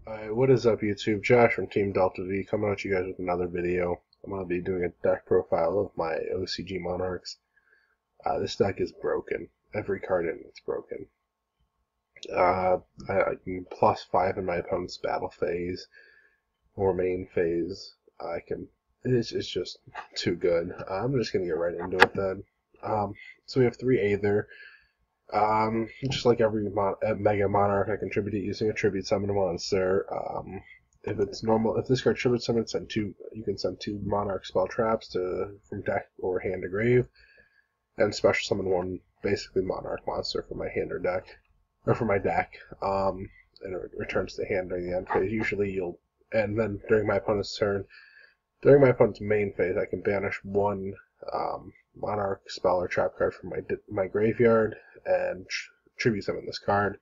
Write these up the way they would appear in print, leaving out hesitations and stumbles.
What is up, YouTube? Josh from Team Delta V coming at you guys with another video. I'm going to be doing a deck profile of my OCG Monarchs. This deck is broken. Every card in it's broken. I can +5 in my opponent's battle phase or main phase. It's just too good. I'm just going to get right into it then. So we have 3 Aether. Just like every Mega Monarch, I contribute it using a tribute summon monster. If it's normal, if this card tribute summon, you can send 2 Monarch spell traps from deck or hand to grave, and special summon 1 basically Monarch monster from my hand or deck, or from my deck. And it returns to hand during the end phase. And then during my opponent's turn, during my opponent's main phase, I can banish 1 Monarch spell or trap card from my graveyard and tribute summon this card,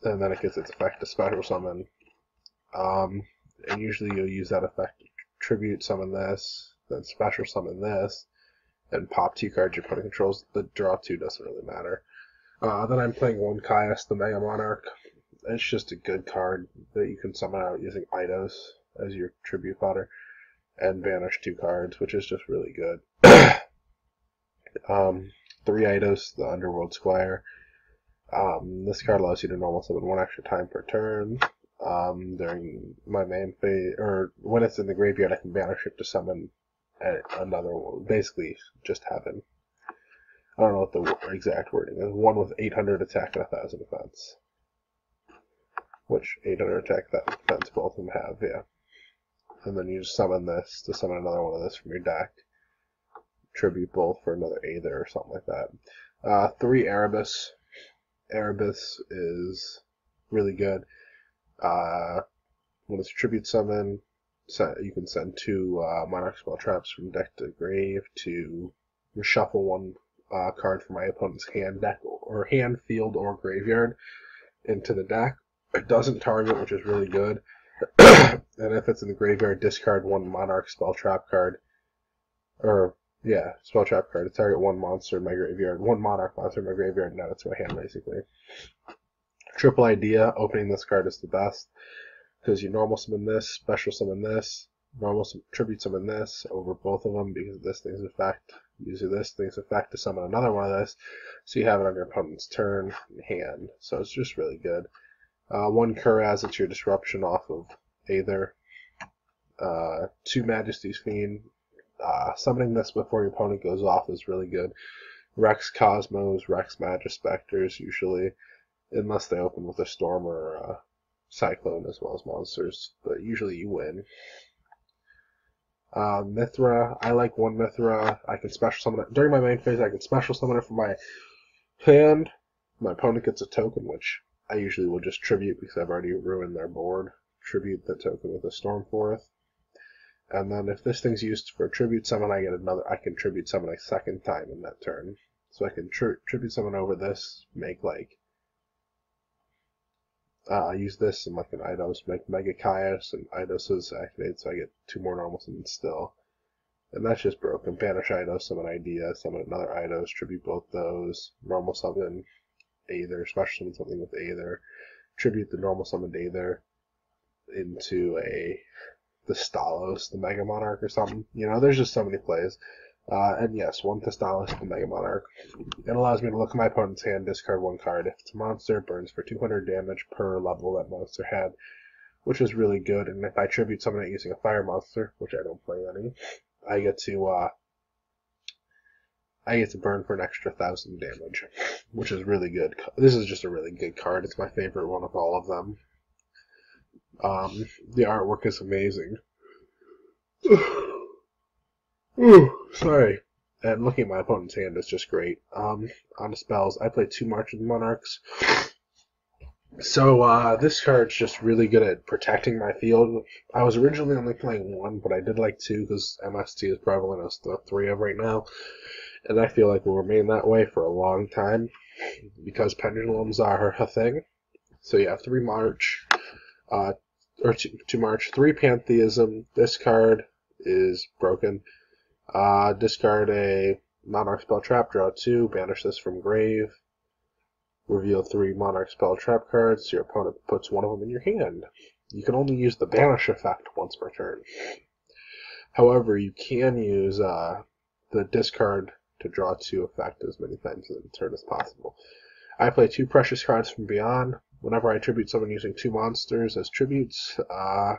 and then it gets its effect to special summon. And usually you'll use that effect to tribute summon this, then special summon this, and pop 2 cards your opponent controls. The draw 2 doesn't really matter. Then I'm playing 1 Caius, the Mega Monarch. It's just a good card that you can summon out using Eidos as your tribute fodder, and banish 2 cards, which is just really good. 3 Eidos, the Underworld Squire. This card allows you to normal summon 1 extra time per turn. During my main phase, or when it's in the graveyard, I can banish it to summon another one. Basically, just heaven. I don't know what the exact wording is. 1 with 800 attack and 1000 defense. Which 800 attack, that defense, both of them have, yeah. And then you just summon this to summon another one of this from your deck. Tribute both for another Aether or something like that. 3 Erebus. Erebus is really good. When it's tribute summon, you can send 2 Monarch spell traps from deck to grave to reshuffle 1 card from my opponent's hand, deck, or hand, field, or graveyard into the deck. It doesn't target, which is really good. And if it's in the graveyard, discard 1 Monarch spell trap card, spell trap card to target 1 monster in my graveyard, 1 Monarch monster in my graveyard, and add it to my hand, basically. Triple idea, opening this card is the best, because you normal summon this, special summon this, tribute summon this over both of them, because this thing's effect, using this thing's effect to summon another one of this, so you have it on your opponent's turn, hand, so it's just really good. 1 Kuraz, it's your disruption off of Aether. 2 Majesty's Fiend. Summoning this before your opponent goes off is really good. Rex Cosmos, Rex Magispectors, usually, unless they open with a Storm or a Cyclone as well as monsters, but usually you win. Mithra, I like 1 Mithra. I can special summon it. During my main phase, I can special summon it from my hand. My opponent gets a token, which I usually will just tribute because I've already ruined their board. Tribute the token with a Stormforth. And then if this thing's used for tribute summon, I can tribute summon a second time in that turn. So I can tribute summon over this, make use this and like an Eidos, make Mega Caius, and Eidos is activated, so I get 2 more normal summons still. And that's just broken. Banish Eidos, summon Idea, summon another Eidos, tribute both those, normal summon Aether, special summon something with Aether, tribute the normal summoned Aether into the Stalos, the Mega Monarch or something. You know, there's just so many plays. And yes, 1 Stalos, the Mega Monarch. It allows me to look at my opponent's hand, discard 1 card. If it's a monster, it burns for 200 damage per level that monster had, which is really good. And if I tribute summon it using a fire monster, which I don't play any, I get to burn for an extra 1000 damage, which is really good. This is just a really good card. It's my favorite one of all of them. The artwork is amazing. Sorry. And looking at my opponent's hand is just great. On the spells, I play 2 March of the Monarchs. So, this card's just really good at protecting my field. I was originally only playing 1, but I did like 2 because MST is prevalent as the 3 of right now. And I feel like will remain that way for a long time because pendulums are a thing. So you have 3 March, or 2 March, 3 Pantheism. This card is broken. Discard a Monarch spell trap, draw 2, banish this from grave. Reveal 3 Monarch spell trap cards. Your opponent puts 1 of them in your hand. You can only use the banish effect once per turn. However, you can use the discard to draw 2 effect as many times in a turn as possible. I play 2 precious cards from beyond. Whenever I tribute someone using 2 monsters as tributes, I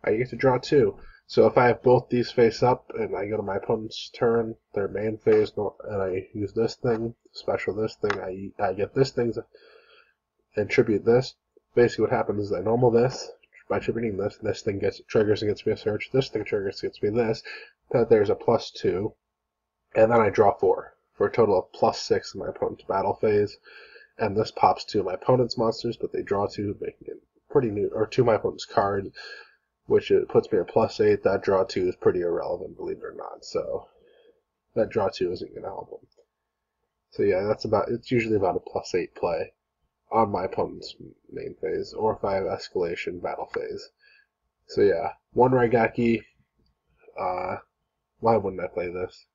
get to draw 2. So if I have both these face up and I go to my opponent's turn, their main phase, and I use this thing, special this thing, I get this thing and tribute this. Basically what happens is I normal this. By tributing this, this thing triggers and gets me a search. This thing triggers gets me this. That there's a +2. And then I draw 4 for a total of +6 in my opponent's battle phase. And this pops 2 of my opponent's monsters, but they draw 2, making it pretty new, or 2 of my opponent's cards, which it puts me at +8. That draw 2 is pretty irrelevant, believe it or not. So that draw 2 isn't going to help them. So yeah, it's usually about a +8 play on my opponent's main phase, or if I have escalation battle phase. So yeah, 1 Raigeki. Why wouldn't I play this?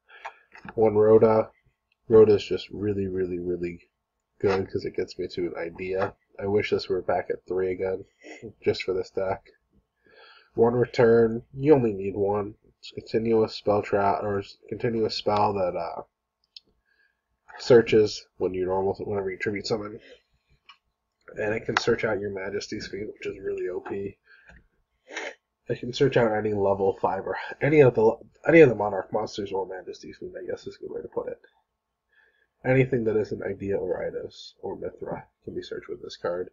1 Rhoda. Rhoda's just really, really, really good because it gets me to an idea. I wish this were back at 3 again, just for this deck. 1 Return. You only need 1. It's a continuous spell trap, or continuous spell that searches whenever you tribute summon. And it can search out your Majesty's Fiend, which is really OP. It can search out any level 5 or any of the Monarch monsters or Majesty's Fiend, I guess is a good way to put it. Anything that isn't Idea or Eidos or Mithra can be searched with this card.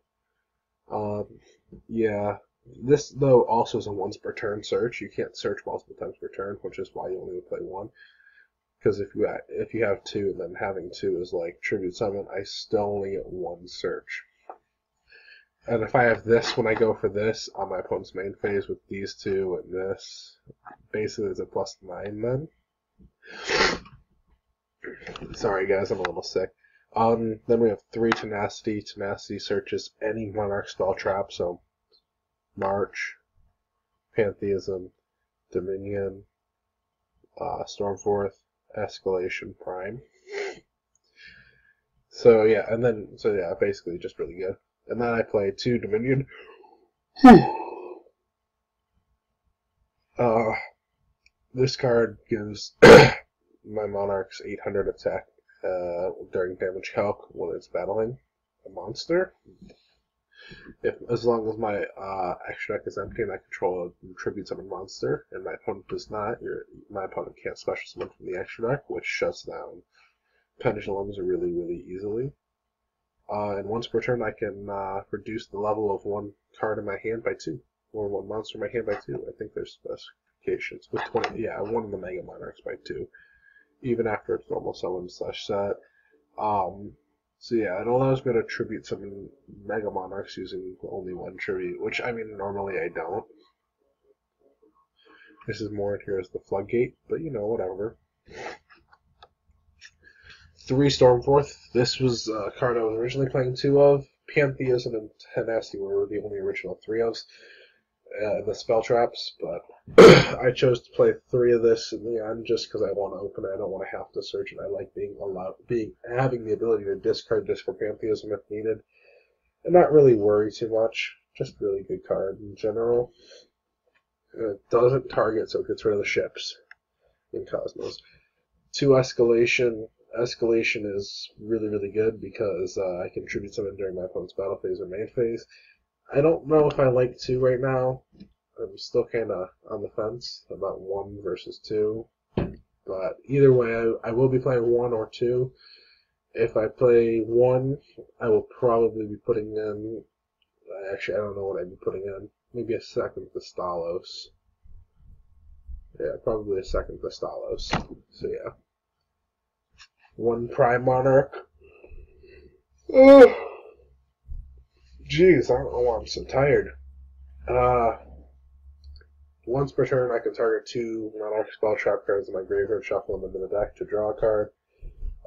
Yeah, this though also is a once per turn search. You can't search multiple times per turn, which is why you only play 1. Because if you have 2, and then having 2 is like tribute summon, I still only get 1 search. And if I have this when I go for this on my opponent's main phase with these 2 and this, basically it's a +9 then. Sorry guys, I'm a little sick. Then we have 3 Tenacity. Tenacity searches any Monarch spell trap, so March, Pantheism, Dominion, Stormforth, Escalation, Prime. So yeah, basically just really good. And then I play 2 Dominion. This card gives my Monarchs 800 attack during damage calc when it's battling a monster. As long as my extra deck is empty and I control a tribute summon monster, and my opponent does not, my opponent can't special summon from the extra deck, which shuts down pendulums really, really easily. And once per turn, I can reduce the level of 1 card in my hand by 2, or 1 monster in my hand by 2. I think there's specifications with 20. Yeah, 1 of the Mega Monarchs by 2, even after it's normal summon / set. So yeah, it allows me to tribute some Mega Monarchs using only 1 tribute, which I mean normally I don't. This is more here as the Floodgate, but you know, whatever. 3 Stormforth. This was a card I was originally playing 2 of. Pantheism and Tenacity were the only original 3 of the spell traps, but I chose to play 3 of this in the end just because I want to open it. I don't want to have to search it. I like having the ability to discard this for Pantheism if needed, and not really worry too much. Just really good card in general. It doesn't target, so it gets rid of the ships in Cosmos. 2 Escalation. Escalation is really, really good because I can tribute summon during my opponent's battle phase or main phase. I don't know if I like 2 right now. I'm still kind of on the fence about 1 versus 2. But either way, I will be playing 1 or 2. If I play 1, I will probably be putting in... Actually, I don't know what I'd be putting in. Maybe a second Thestalos. Yeah, probably a second Thestalos. So yeah. 1 Prime Monarch. Oh, jeez, I don't know why I'm so tired. Once per turn, I can target 2 Monarch spell trap cards in my graveyard, shuffle them into the deck to draw a card.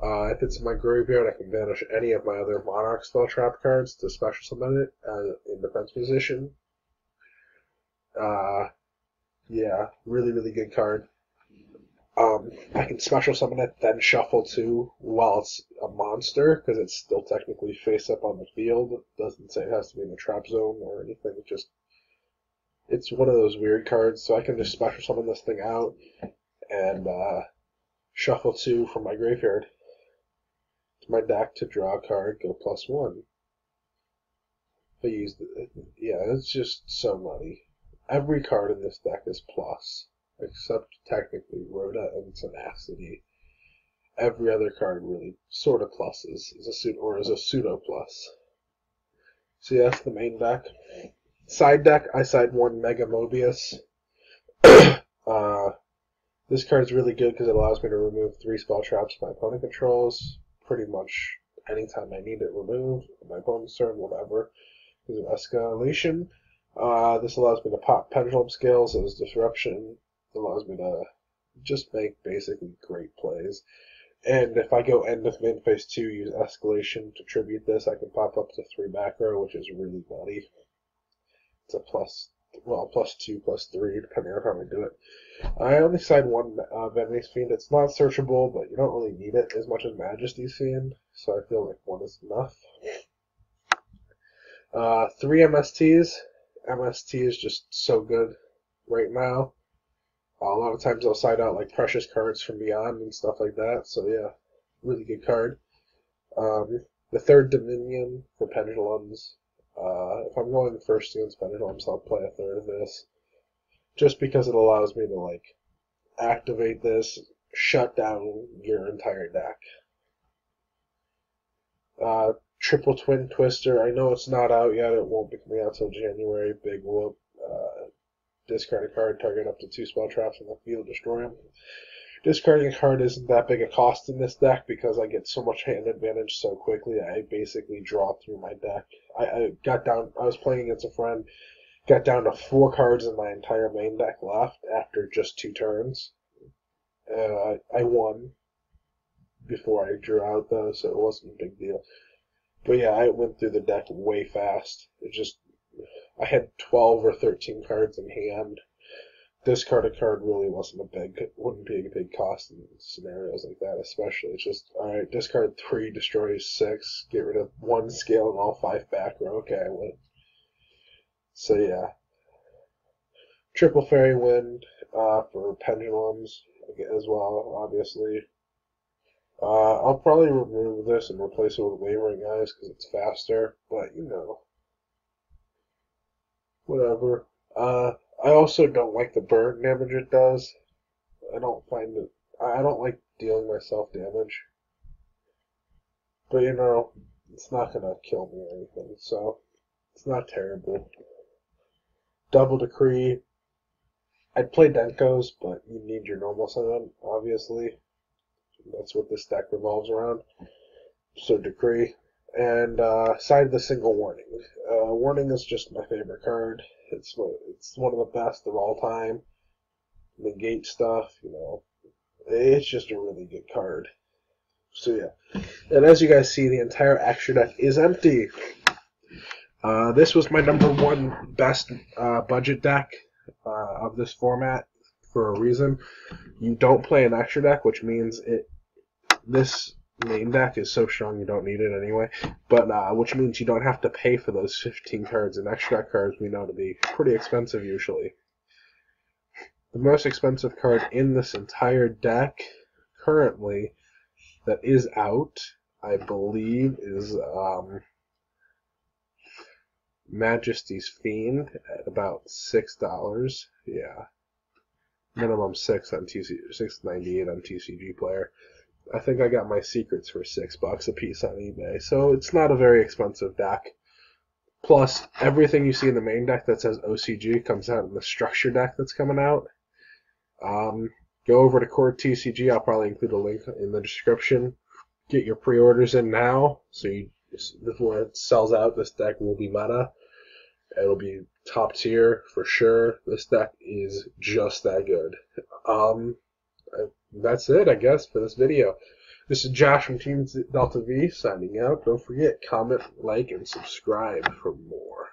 If it's in my graveyard, I can banish any of my other Monarch spell trap cards to special summon it in defense position. Yeah, really, really good card. I can special summon it, then shuffle 2 while it's a monster, because it's still technically face up on the field. It doesn't say it has to be in the trap zone or anything. It just it's one of those weird cards, so I can just special summon this thing out and shuffle 2 from my graveyard to my deck to draw a card, go +1. I use yeah, it's just so muddy. Every card in this deck is plus, except technically Rhoda and Tenacity. Every other card really sort of pluses, is a pseudo plus. So yeah, that's the main deck. Side deck, I side 1 Mega Mobius. This card's really good because it allows me to remove 3 spell traps my opponent controls pretty much anytime I need it removed. My opponent's turn, whatever. Because of escalation. This allows me to pop Pendulum Scales as disruption. It allows me to just make basically great plays. And if I go end of main phase 2, use escalation to tribute this, I can pop up to 3 back row, which is really nutty. It's a +2, +3, depending on how I do it. I only side 1 Venice Fiend. It's not searchable, but you don't really need it as much as Majesty's Fiend, so I feel like 1 is enough. 3 MSTs. MST is just so good right now. A lot of times I'll side out like precious cards from Beyond and stuff like that, so yeah, really good card. The 3rd Dominion for Pendulums. If I'm going first against Pendulums, I'll play a 3rd of this. Just because it allows me to, like, activate this, shut down your entire deck. Triple Twin Twister. I know it's not out yet. It won't be coming out till January. Big whoop. Discard a card, target up to 2 spell traps in the field, destroy them. Discarding a card isn't that big a cost in this deck because I get so much hand advantage so quickly. I basically draw through my deck. I was playing against a friend, got down to 4 cards in my entire main deck left after just 2 turns. I won before I drew out though, so it wasn't a big deal. But yeah, I went through the deck way fast. I had 12 or 13 cards in hand. Discard a card really wouldn't be a big cost in scenarios like that, especially. It's just, alright, discard 3, destroy 6, get rid of 1 scale and all 5 back row. Okay, I win. So yeah. Triple Fairy Wind for Pendulums as well, obviously. I'll probably remove this and replace it with Wavering Eyes because it's faster, but you know. Whatever. I also don't like the burn damage it does. I don't like dealing myself damage. But you know, it's not gonna kill me or anything, so it's not terrible. Double Decree. I'd play Denkos, but you need your normal summon, obviously. That's what this deck revolves around. So Decree. And side the single Warning. Warning is just my favorite card. It's one of the best of all time. Negate stuff, you know. It's just a really good card. So yeah. And as you guys see, the entire extra deck is empty. This was my #1 best budget deck of this format for a reason. You don't play an extra deck, which means this main deck is so strong you don't need it anyway, but which means you don't have to pay for those 15 cards, and extra deck cards we know to be pretty expensive usually. The most expensive card in this entire deck currently that is out, I believe, is Majesty's Fiend at about $6. Yeah, minimum 6 on $6.98 on TCG Player. I think I got my secrets for $6 a piece on eBay, so it's not a very expensive deck. Plus, everything you see in the main deck that says OCG comes out in the structure deck that's coming out. Go over to Core TCG. I'll probably include a link in the description. Get your pre-orders in now, so before it sells out, this deck will be meta. It'll be top tier for sure. This deck is just that good. That's it, I guess, for this video. This is Josh from Team Delta V signing out. Don't forget, comment, like, and subscribe for more.